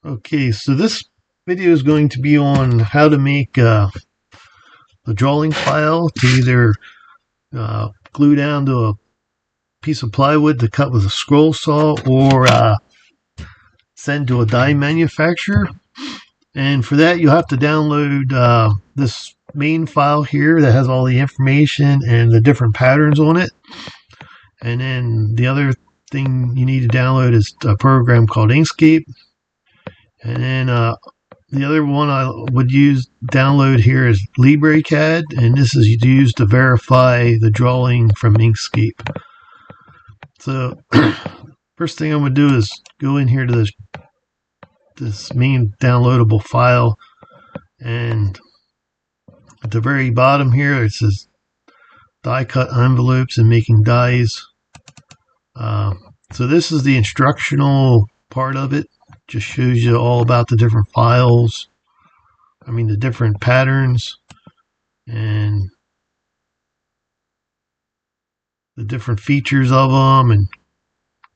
Okay, so this video is going to be on how to make the drawing file to either glue down to a piece of plywood to cut with a scroll saw or send to a die manufacturer. And for that, you have to download this main file here that has all the information and the different patterns on it. And then the other thing you need to download is a program called Inkscape. And then the other one I would download here is LibreCAD, and this is used to verify the drawing from Inkscape. So first thing I'm going to do is go in here to this main downloadable file, and at the very bottom here it says die cut envelopes and making dies. So this is the instructional part of it. Just shows you all about the different files, the different patterns and the different features of them, and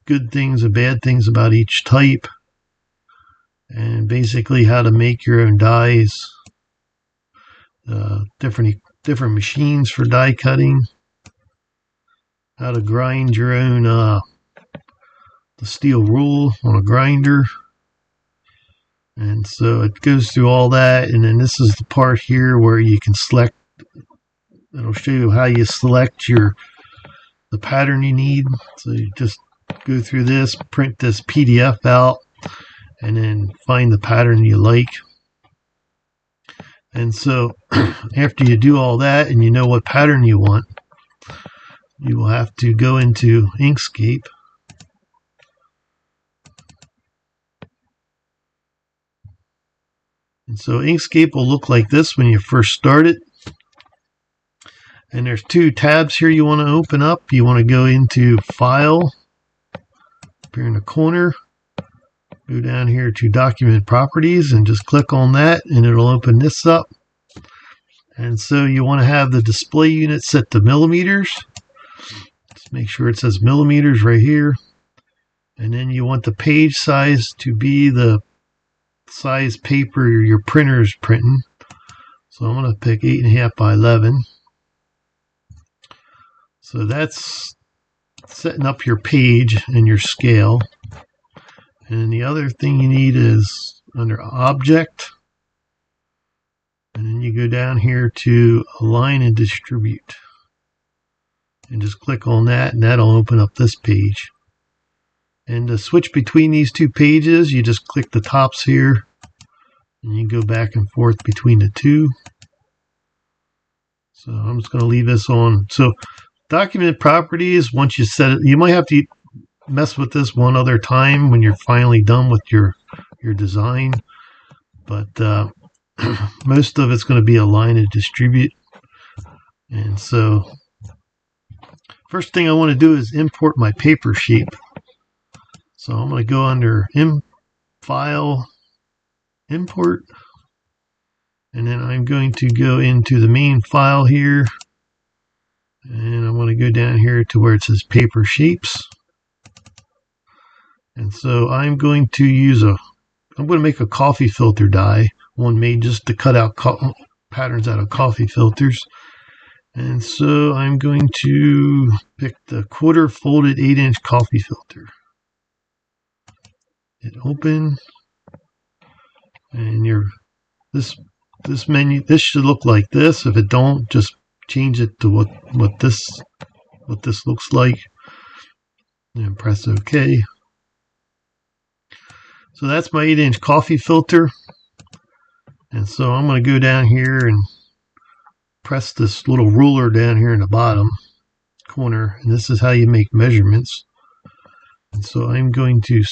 good things and bad things about each type, and basically how to make your own dies, different machines for die cutting, how to grind your own the steel rule on a grinder. And so it goes through all that, and then this is the part here where you can select. It'll show you how you select the pattern you need. So you just go through this, print this PDF out, and then find the pattern you like. And so after you do all that and you know what pattern you want, you will have to go into Inkscape. And so Inkscape will look like this when you first start it. And there's two tabs here you want to open up. You want to go into File, up here in the corner, go down here to Document Properties and just click on that and it'll open this up. And so you want to have the display unit set to millimeters. Just make sure it says millimeters right here. And then you want the page size to be the size paper your printer is printing. So I'm going to pick 8.5 by 11. So that's setting up your page and your scale. And the other thing you need is under Object, and then you go down here to Align and Distribute, and just click on that, and that'll open up this page. And to switch between these two pages, you just click the tops here, and you go back and forth between the two. So I'm just going to leave this on. So document properties, once you set it, you might have to mess with this one other time when you're finally done with your design. But most of it's going to be Align and Distribute. And so first thing I want to do is import my paper shape. So I'm going to go under File, Import, and then I'm going to go into the main file here, and I'm going to go down here to where it says Paper Shapes. And so I'm going to make a coffee filter die, one made just to cut out patterns out of coffee filters. And so I'm going to pick the quarter folded 8-inch coffee filter. Hit open, and this menu, this should look like this. If it don't, just change it to what this looks like, and press OK. So that's my 8-inch coffee filter. And so I'm going to go down here and press this little ruler down here in the bottom corner, and this is how you make measurements. And so I'm going to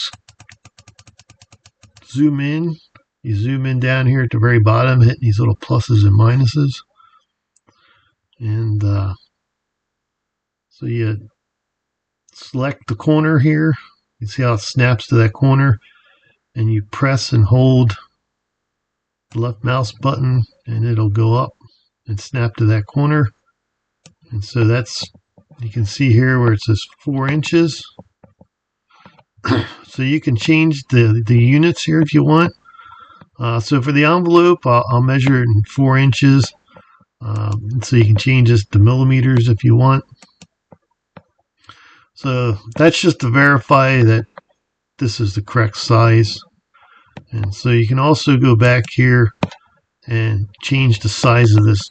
zoom in. You zoom in down here at the very bottom, hitting these little pluses and minuses. And so you select the corner here. You see how it snaps to that corner, and you press and hold the left mouse button and it'll go up and snap to that corner. And so that's, you can see here where it says 4 inches. so you can change the units here if you want. So for the envelope, I'll measure it in 4 inches. So you can change this to millimeters if you want. So that's just to verify that this is the correct size. And so you can also go back here and change the size of this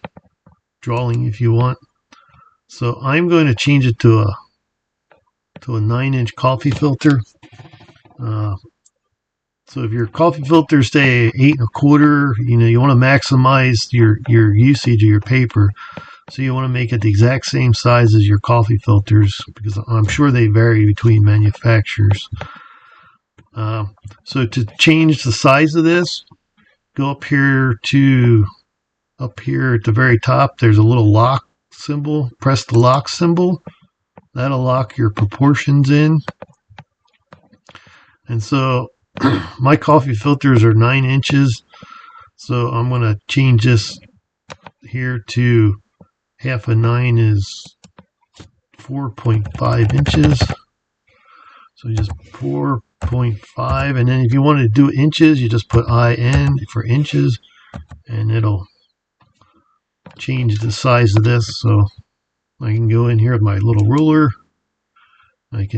drawing if you want. So I'm going to change it to a 9-inch coffee filter. So if your coffee filter say 8 1/4, you want to maximize your usage of your paper. So you want to make it the exact same size as your coffee filters, because I'm sure they vary between manufacturers. So to change the size of this, go up here at the very top. There's a little lock symbol. Press the lock symbol. That'll lock your proportions in. And so my coffee filters are 9 inches. So I'm going to change this here to half a 9 is 4.5 inches. So just 4.5. And then if you want to do inches, you just put IN for inches. And it'll change the size of this. So I can go in here with my little ruler. It's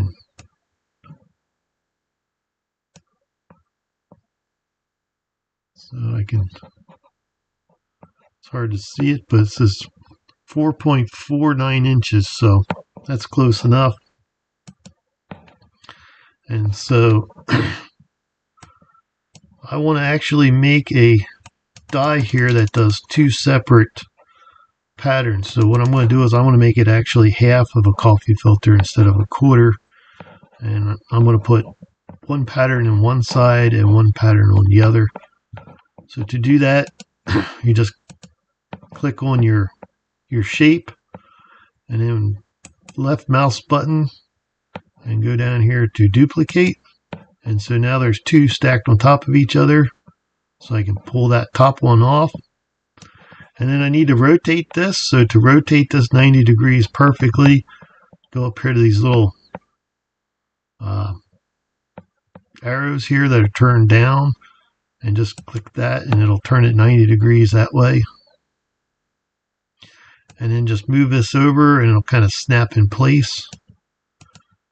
hard to see it, but it says 4.49 inches, so that's close enough. And so I want to actually make a die here that does 2 separate patterns. So what I'm going to do is I want to make it actually half of a coffee filter instead of a 1/4. And I'm going to put one pattern on one side and one pattern on the other. So to do that, you just click on your shape and then left mouse button and go down here to duplicate. And so now there's 2 stacked on top of each other. So I can pull that top one off. And then I need to rotate this. So to rotate this 90 degrees perfectly, go up here to these little arrows here that are turned down, and just click that and it'll turn it 90 degrees that way. And then just move this over and it'll kind of snap in place.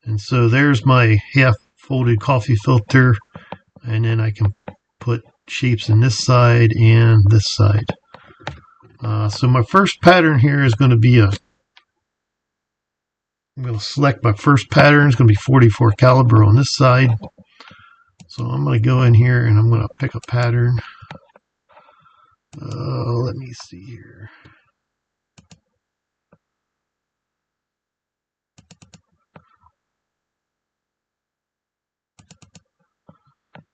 And so there's my half folded coffee filter, and then I can put shapes in this side and this side. So my first pattern here is going to be I'm going to select my first pattern. It's going to be 44 caliber on this side. So I'm going to go in here and I'm going to pick a pattern. Let me see here.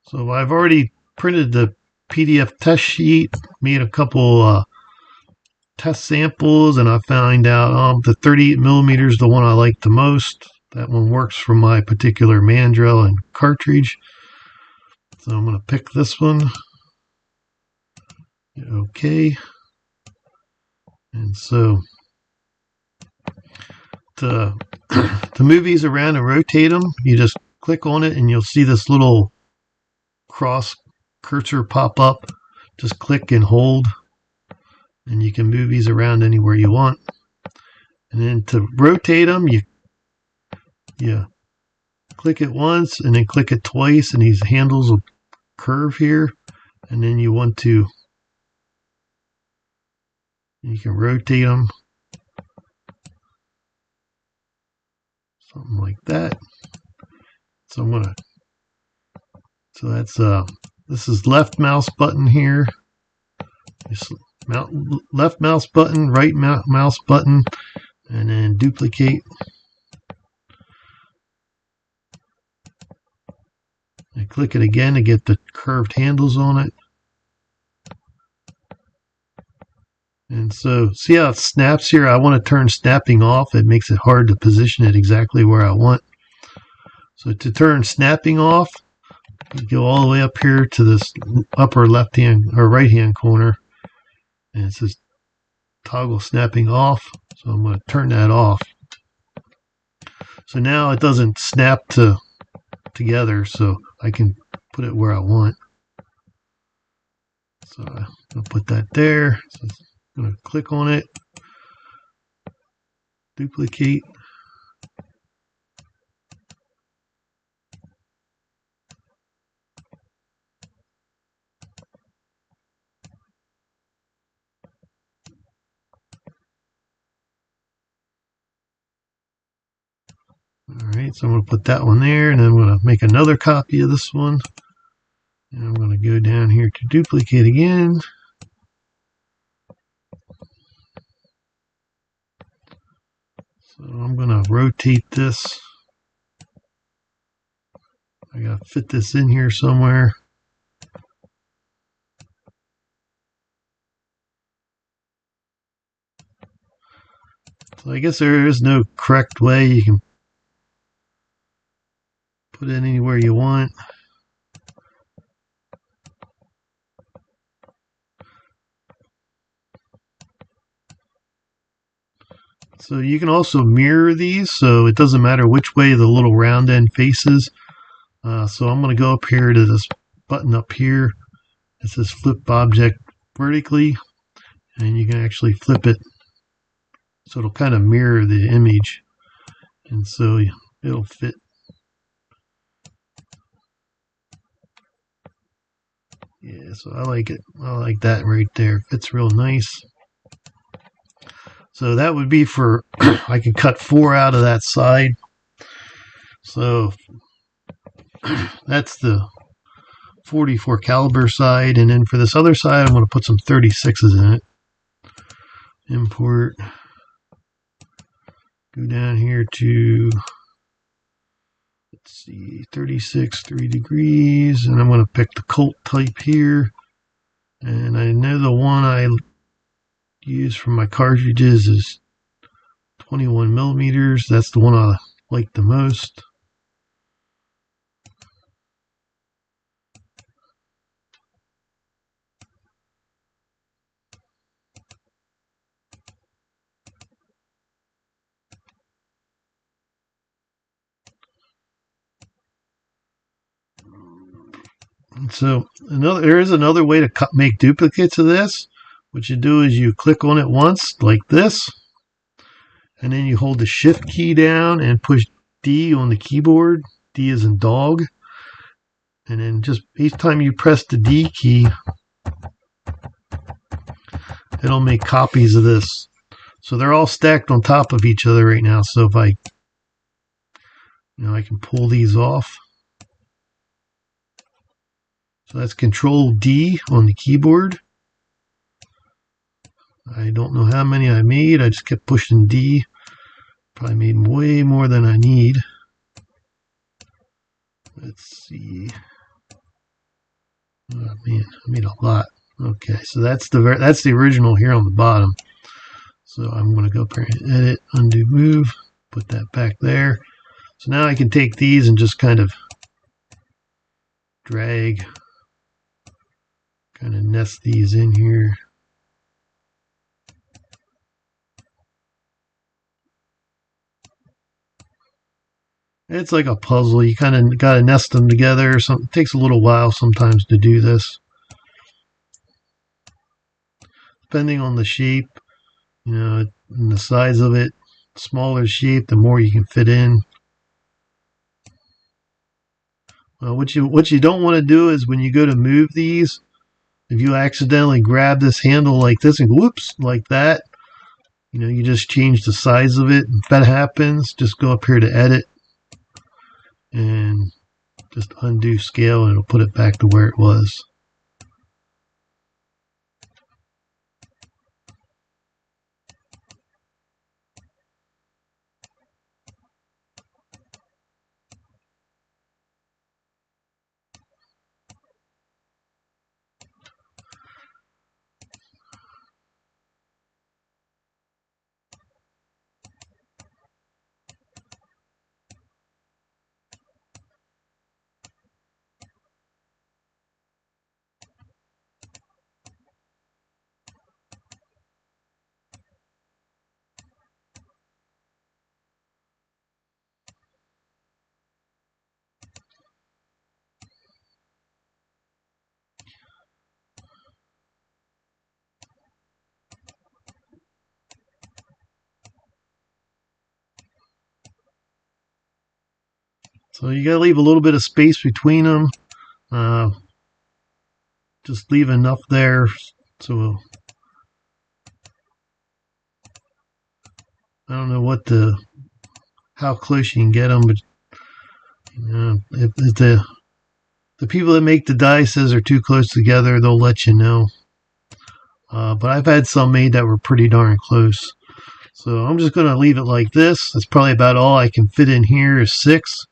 So I've already printed the PDF test sheet, made a couple test samples, and I found out the 38 millimeters is the one I like the most. That one works for my particular mandrel and cartridge. So I'm going to pick this one. Okay. And so to move these around and rotate them, you just click on it and you'll see this little cross cursor pop up. Just click and hold, and you can move these around anywhere you want. And then to rotate them, you click it once and then click it twice, and these handles will curve here. And then you can rotate them, something like that. So that's this is left mouse button here. Just left mouse button, right mouse button, and then duplicate. And click it again to get the curved handles on it. And so see how it snaps here? I want to turn snapping off. It makes it hard to position it exactly where I want. So to turn snapping off, you go all the way up here to this upper left hand or right hand corner, and it says toggle snapping off. So I'm going to turn that off. So now it doesn't snap to together so I can put it where I want. So I'm going to put that there. So I'm going to click on it, duplicate. Alright, so I'm going to put that one there, and then I'm going to make another copy of this one. And I'm going to go down here to duplicate again. So I'm going to rotate this. I got to fit this in here somewhere. So I guess there is no correct way. You can put it anywhere you want. So you can also mirror these, so it doesn't matter which way the little round end faces. So I'm going to go up here to this button up here. It says flip object vertically, and you can actually flip it so it'll kind of mirror the image, and so it'll fit. Yeah, so I like it. I like that right there. Fits real nice. So that would be for, I can cut 4 out of that side. So that's the 44 caliber side, and then for this other side I'm going to put some 36s in it. Import, go down here to, let's see, 36 3 degrees, and I'm going to pick the Colt type here. And I know the one I use for my cartridges is 21 millimeters. That's the one I like the most. So there is another way to make duplicates of this. What you do is you click on it once like this, and then you hold the shift key down and push D on the keyboard. D is in dog. And then just each time you press the D key, it'll make copies of this. So they're all stacked on top of each other right now. So if I can pull these off. So that's Control D on the keyboard. I don't know how many I made. I just kept pushing D. Probably made way more than I need. Let's see. Oh man, I made a lot. Okay, so that's the original here on the bottom. So I'm going to go up here and edit, undo, move, put that back there. So now I can take these and just kind of drag, kind of nest these in here. It's like a puzzle. You kind of got to nest them together. So it takes a little while sometimes to do this. Depending on the shape, and the size of it. Smaller shape, the more you can fit in. What you don't want to do is when you go to move these, if you accidentally grab this handle like this and whoops like that, you just change the size of it. If that happens, just go up here to edit and just undo scale, and it'll put it back to where it was. So you got to leave a little bit of space between them. Just leave enough there so I don't know how close you can get them, but if the people that make the die says they're too close together, they'll let you know. But I've had some made that were pretty darn close. So I'm just going to leave it like this. That's probably about all I can fit in here is 6.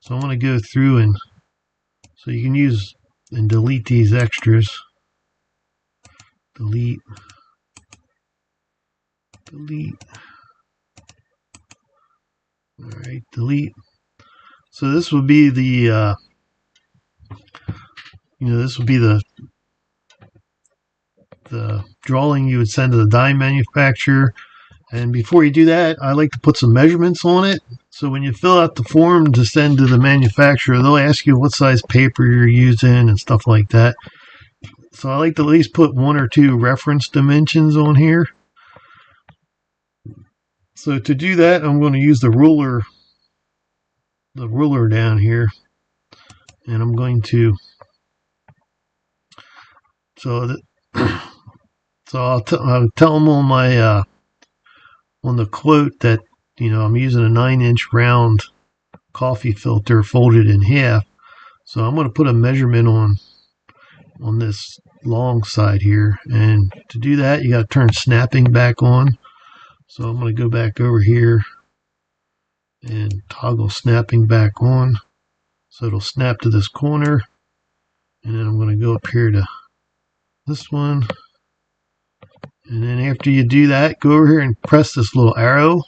So I'm going to go through and so you can use and delete these extras. Delete. Alright, delete. So this would be the this would be the drawing you would send to the die manufacturer. And before you do that, I like to put some measurements on it. So when you fill out the form to send to the manufacturer, they'll ask you what size paper you're using and stuff like that. So I like to at least put 1 or 2 reference dimensions on here. So to do that, I'm going to use the ruler down here, and I'm going to so I'll tell them on my on the quote that I'm using a 9-inch round coffee filter folded in half. So I'm going to put a measurement on this long side here, and to do that you got to turn snapping back on. So I'm going to go back over here and toggle snapping back on so it'll snap to this corner, and then I'm going to go up here to this one, and then after you do that, go over here and press this little arrow,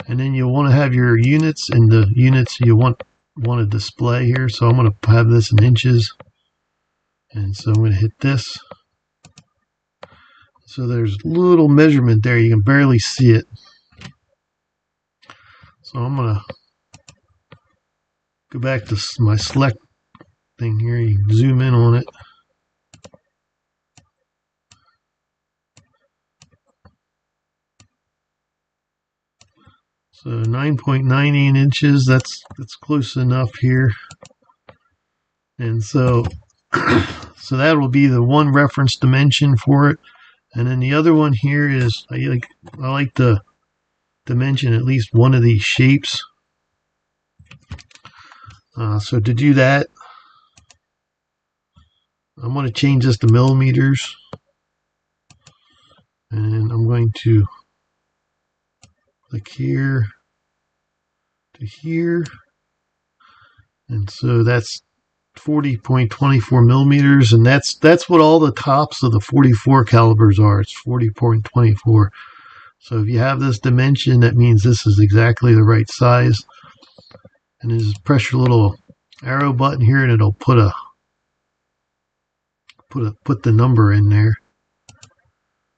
and then you'll want to have your units and the units you want to display here. So I'm going to have this in inches, and so I'm going to hit this. So there's a little measurement there, you can barely see it. So I'm going to go back to my select thing here, you can zoom in on it. So 9.98 inches, that's close enough here. And so that will be the one reference dimension for it. And then the other one here is I like to dimension at least one of these shapes. So to do that, I'm going to change this to millimeters, and I'm going to click here to here, and so that's 40.24 millimeters, and that's what all the tops of the 44 calibers are. It's 40.24. So if you have this dimension, that means this is exactly the right size. And then just press your little arrow button here, and it'll put the number in there.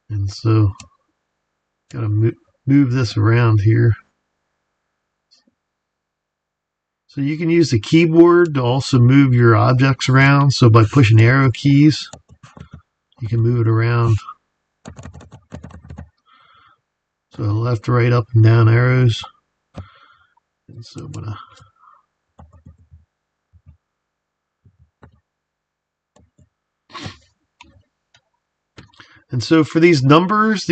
And so gotta move this around here. So you can use the keyboard to also move your objects around. So by pushing arrow keys, you can move it around. So left, right, up, and down arrows. And so I'm gonna so for these numbers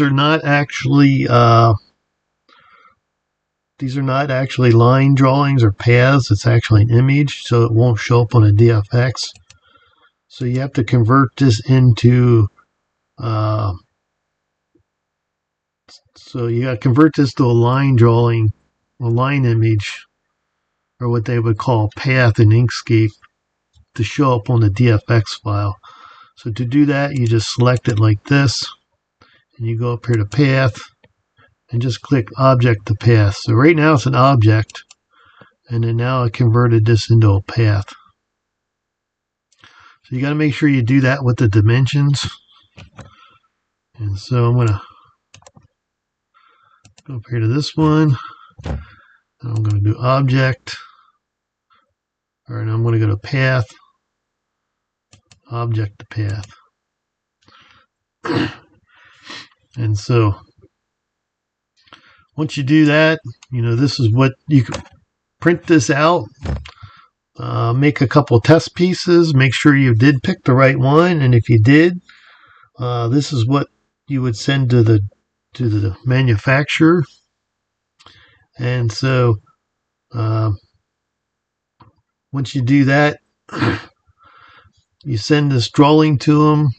are not actually these are not actually line drawings or paths. It's actually an image, so it won't show up on a DFX. So you have to convert this into so you got to convert this to a line drawing, a line image, or what they would call path in Inkscape, to show up on the DFX file. So to do that, you just select it like this, and you go up here to path, and just click object to path. So right now it's an object, and then now I converted this into a path. So you got to make sure you do that with the dimensions. And so I'm going to go up here to this one, and I'm going to do object. All right, now I'm going to go to path, object to path. And so once you do that, this is what you print this out, make a couple test pieces, make sure you did pick the right one, and if you did, this is what you would send to the manufacturer. And so once you do that, you send this drawing to them,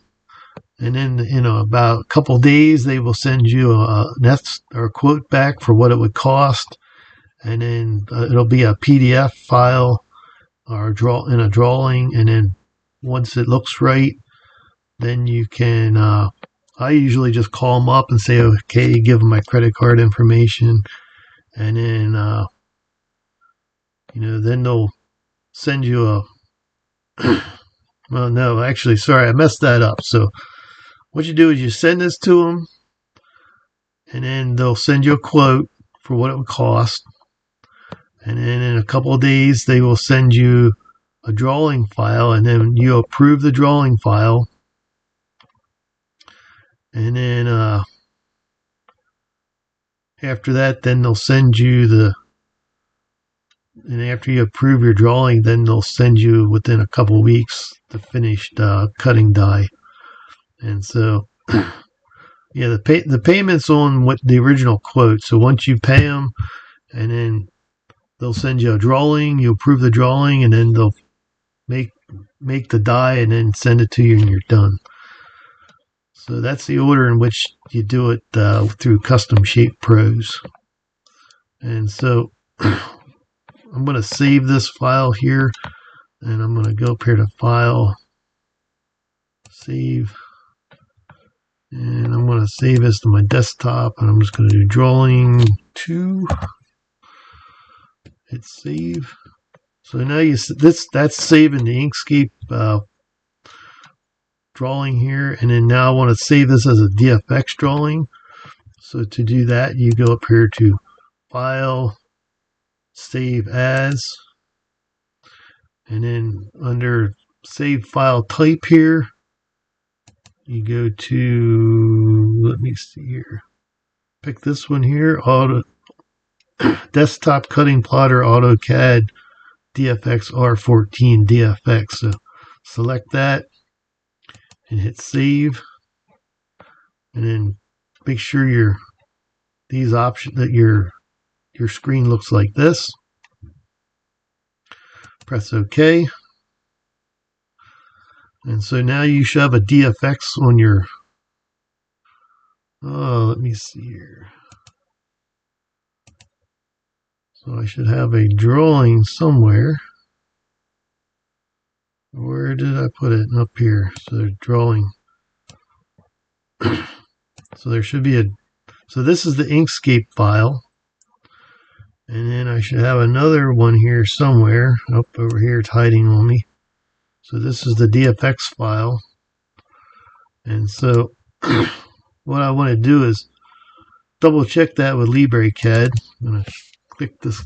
and then about a couple days they will send you a quote back for what it would cost, and then it'll be a PDF file or in a drawing, and then once it looks right, then you can I usually just call them up and say, okay, give them my credit card information, and then then they'll send you a well, no, actually, sorry, I messed that up. So what you do is you send this to them, and then they'll send you a quote for what it would cost, and then in a couple of days they will send you a drawing file, and then you approve the drawing file, and then after that, then they'll send you and after you approve your drawing, then they'll send you within a couple of weeks the finished cutting die. And so yeah, the payment's on what the original quote. So once you pay them, and then they'll send you a drawing, you approve the drawing, and then they'll make the die and then send it to you, and you're done. So that's the order in which you do it through Custom Shape Pros. And so I'm going to save this file here, and I'm going to go up here to File, Save, and I'm going to save this to my desktop, and I'm just going to do Drawing 2, hit Save. So now that's saving the Inkscape drawing here, and then now I want to save this as a DFX drawing. So to do that, you go up here to File, Save As, and then under Save File Type here, you go to, let me see here, pick this one here, Desktop Cutting Plotter AutoCAD DFX R14 DFX. So select that and hit Save, and then make sure that your screen looks like this. Press OK. And so now you should have a DFX on your, let me see here. So I should have a drawing somewhere. Where did I put it? Up here. So drawing. So there should be so this is the Inkscape file. And then I should have another one here somewhere. Up over here, it's hiding on me. So this is the DFX file. And so what I want to do is double check that with LibreCAD. I'm going to click this,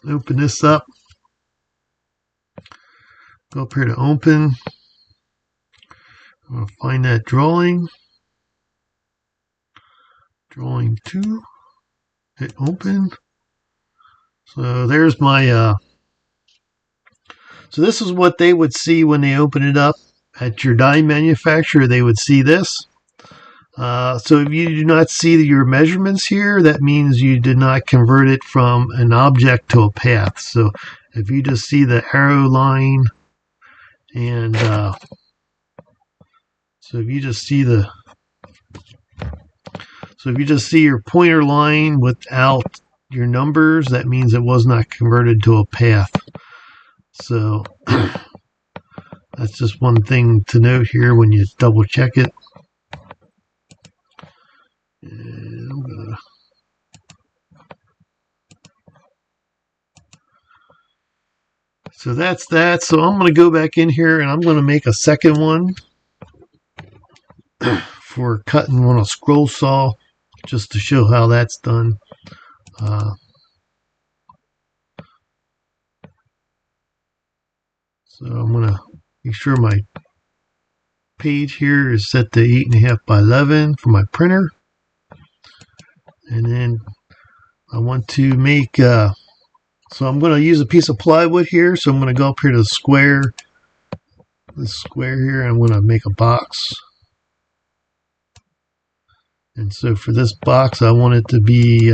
open this up. Go up here to Open. I'm going to find that drawing. Drawing 2. Hit Open. So there's my, so this is what they would see when they open it up at your die manufacturer. They would see this. So if you do not see your measurements here, that means you did not convert it from an object to a path. So if you just see the arrow line, and so if you just see your pointer line without your numbers, that means it was not converted to a path. So that's just one thing to note here when you double check it. And I'm gonna so that's that. So I'm going to go back in here and I'm going to make a second one for cutting on a scroll saw, just to show how that's done. So I'm going to make sure my page here is set to 8.5 by 11 for my printer. And then I want to make So I'm going to use a piece of plywood here. So I'm going to go up here to the square, this square here, and I'm going to make a box. And so for this box, I want it to be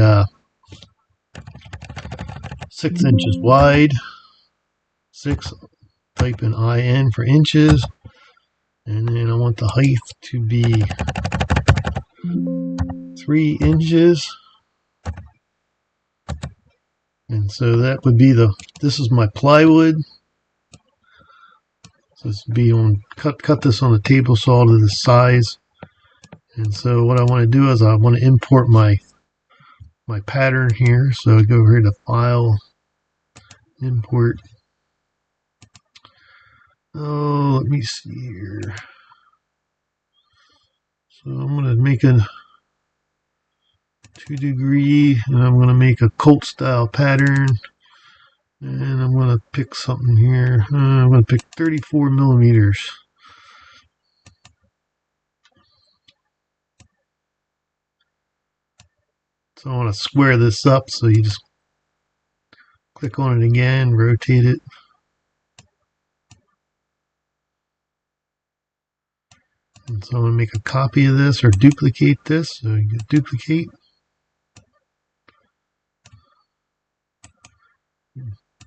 6 inches wide. 6, type in IN for inches. And then I want the height to be 3 inches. And so that would be this is my plywood. So this would be on, cut this on a table saw to this size. And so what I want to do is I want to import my pattern here. So I go over here to File, Import. Oh, let me see here. So I'm going to make a 2-degree, and I'm going to make a Colt style pattern. And I'm going to pick something here. I'm going to pick 34 millimeters. So I want to square this up, so you just click on it again, rotate it. And so I'm going to make a copy of this or duplicate this. So you get duplicate.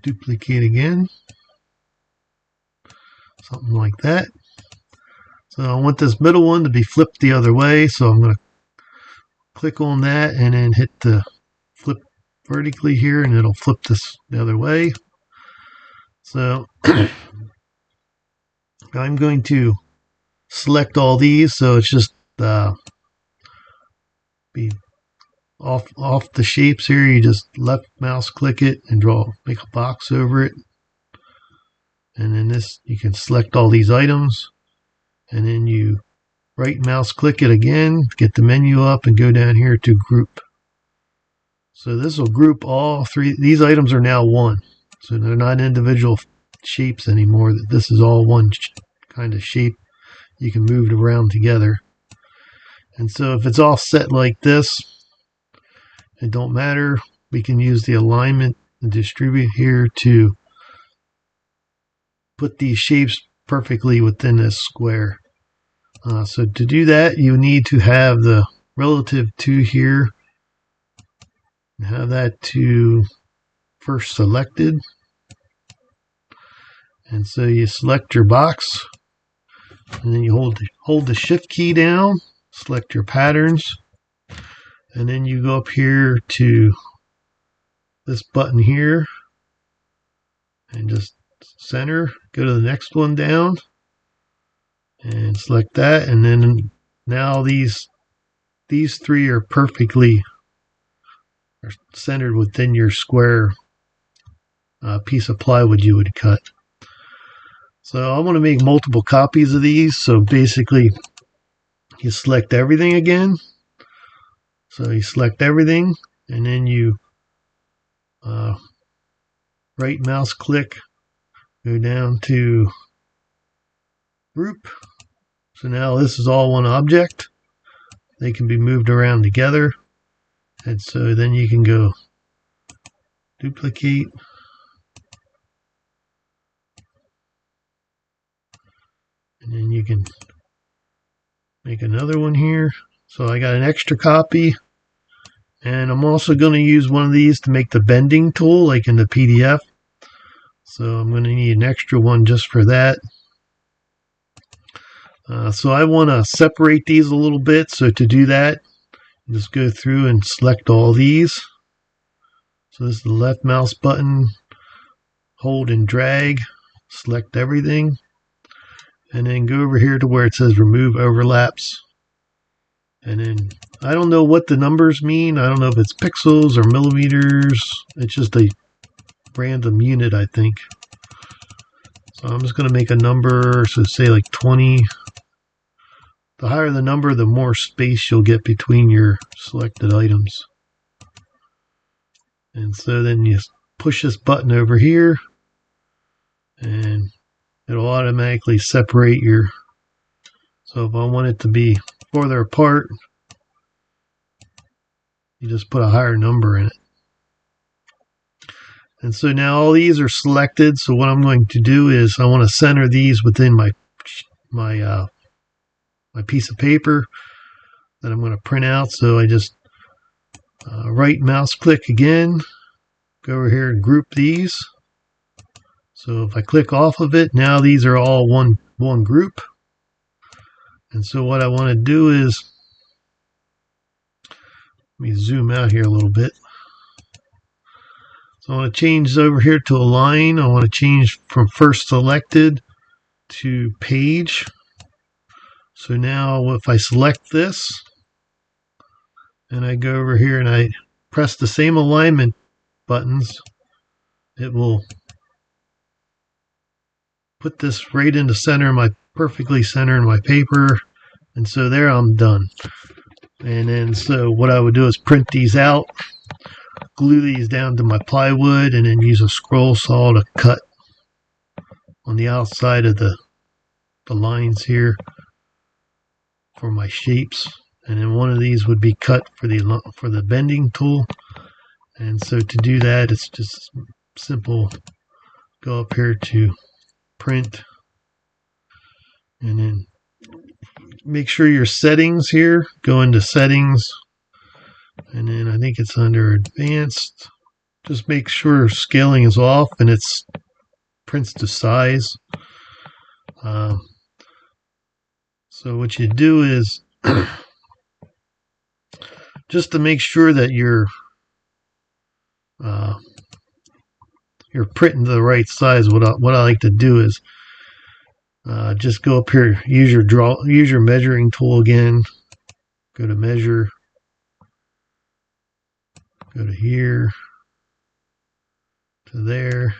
Duplicate again. Something like that. So I want this middle one to be flipped the other way. So I'm going to click on that and then hit the flip vertically here, and it'll flip this the other way. So I'm going to select all these, so it's just be off the shapes here. You just left mouse click it and make a box over it, and then this, you can select all these items, and then you right mouse click it again, get the menu up, and go down here to group. So this will group all three. These items are now one, so they're not individual shapes anymore. This is all one kind of shape. You can move it around together. And so if it's all set like this, it don't matter. We can use the alignment and distribute here to put these shapes perfectly within this square. So to do that, you need to have the relative to here. Have that to first selected. And so you select your box, and then you hold the shift key down, select your patterns, and then you go up here to this button here and just center, go to the next one down and select that, and then now these three are perfectly centered within your square piece of plywood you would cut. So I want to make multiple copies of these, so basically you select everything again. So you select everything, and then you right mouse click, go down to group. So now this is all one object. They can be moved around together. And so then you can go duplicate. And then you can make another one here. So I got an extra copy. And I'm also going to use one of these to make the bending tool, like in the PDF. So I'm going to need an extra one just for that. So I want to separate these a little bit. So to do that, just go through and select all these. So this is the left mouse button, hold and drag, select everything, and then go over here to where it says remove overlaps. And then I don't know what the numbers mean. I don't know if it's pixels or millimeters. It's just a random unit, I think. So I'm just going to make a number, so say like 20. The higher the number, the more space you'll get between your selected items. And so then you push this button over here, and it'll automatically separate your. So if I want it to be farther apart, you just put a higher number in it. And so now all these are selected. So what I'm going to do is I want to center these within my piece of paper that I'm going to print out. So I just right mouse click again, go over here and group these. So if I click off of it, now these are all one group. And so what I want to do is, let me zoom out here a little bit. So I want to change over here to a line. I want to change from first selected to page. So now if I select this and I go over here and I press the same alignment buttons, it will put this right in the center of perfectly center in my paper. And so there, I'm done. And then so what I would do is print these out, glue these down to my plywood, and then use a scroll saw to cut on the outside of the lines here for my shapes. And then one of these would be cut for the bending tool. And so to do that, it's just simple. Go up here to print, and then make sure your settings here, go into settings, and then I think it's under advanced. Just make sure scaling is off and it's prints to size. So what you do is just to make sure that you're printing the right size, what I like to do is just go up here, use your measuring tool again, go to measure, go to here, to there,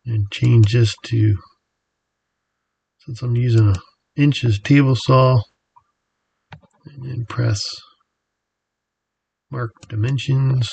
and change this to, since I'm using a inches table saw, and then press mark dimensions.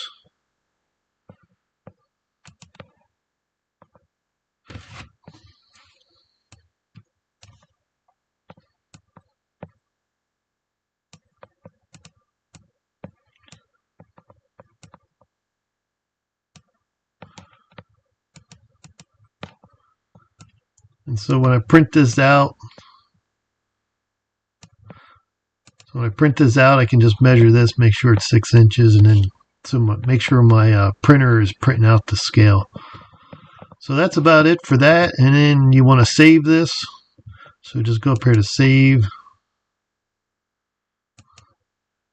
And so when I print this out, I can just measure this, make sure it's 6 inches, and then make sure my printer is printing out the scale. So that's about it for that. And then you want to save this. So just go up here to save,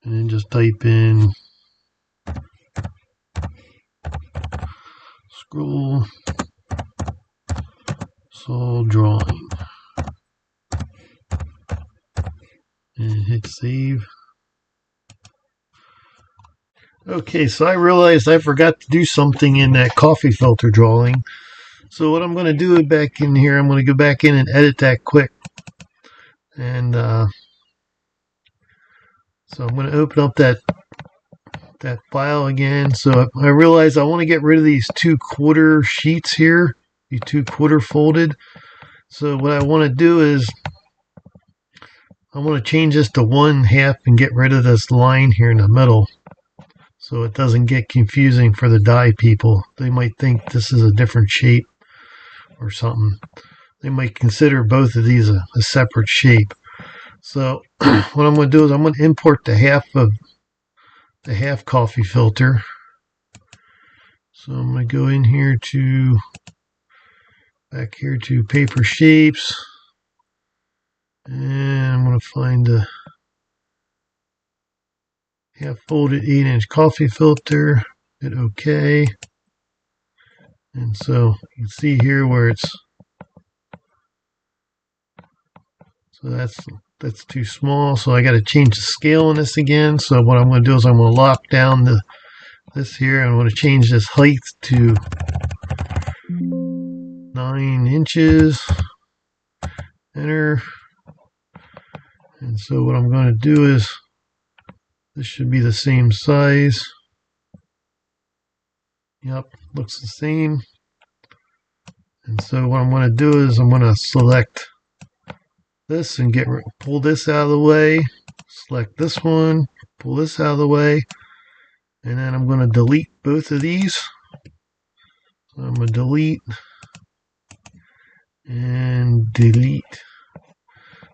and then just type in scroll saw drawing and hit save. Okay, so I realized I forgot to do something in that coffee filter drawing. So what I'm going to do back in here, I'm going to go back in and edit that quick. And so I'm going to open up that file again. So I realize I want to get rid of these 2/4 sheets here, these 2/4 folded. So what I want to do is I want to change this to 1/2 and get rid of this line here in the middle, so it doesn't get confusing for the die people. They might think this is a different shape or something. They might consider both of these a separate shape. So what I'm going to do is I'm going to import the half coffee filter. So I'm going to go in here to back here to paper shapes, and I'm going to find the half folded 8-inch coffee filter, hit OK. And so you can see here where it's, so that's too small, so I got to change the scale on this again. So what I'm going to do is I'm going to lock down this here. I'm going to change this height to 9 inches. Enter. And so what I'm going to do is, this should be the same size. Yep, looks the same. And so what I'm going to do is I'm going to select this and pull this out of the way. Select this one, pull this out of the way, and then I'm going to delete both of these. So I'm going to delete and delete.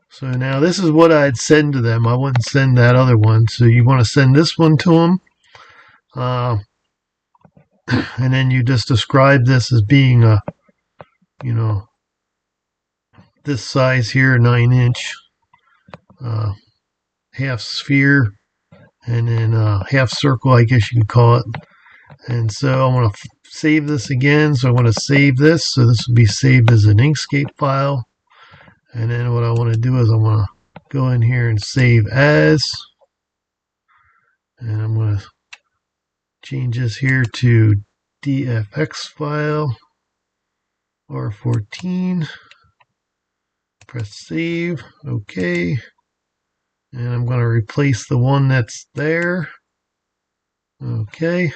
So now this is what I'd send to them. I wouldn't send that other one. So you want to send this one to them. And then you just describe this as being a, you know, this size here, 9-inch, half sphere, and then half circle, I guess you could call it. And so I want to save this again. So I want to save this. So this will be saved as an Inkscape file. And then what I want to do is I want to go in here and save as. And I'm going to change this here to DFX file, R14. Press save. OK. And I'm going to replace the one that's there. OK.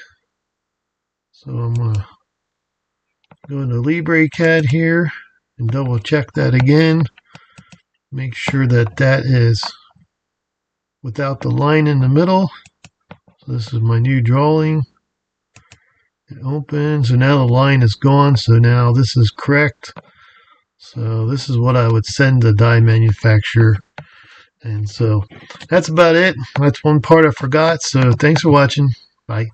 So I'm going to go into LibreCAD here and double check that again. Make sure that that is without the line in the middle. So this is my new drawing. It opens, and now the line is gone. So now this is correct. So this is what I would send the die manufacturer. And so that's about it. That's one part I forgot. So thanks for watching. Bye.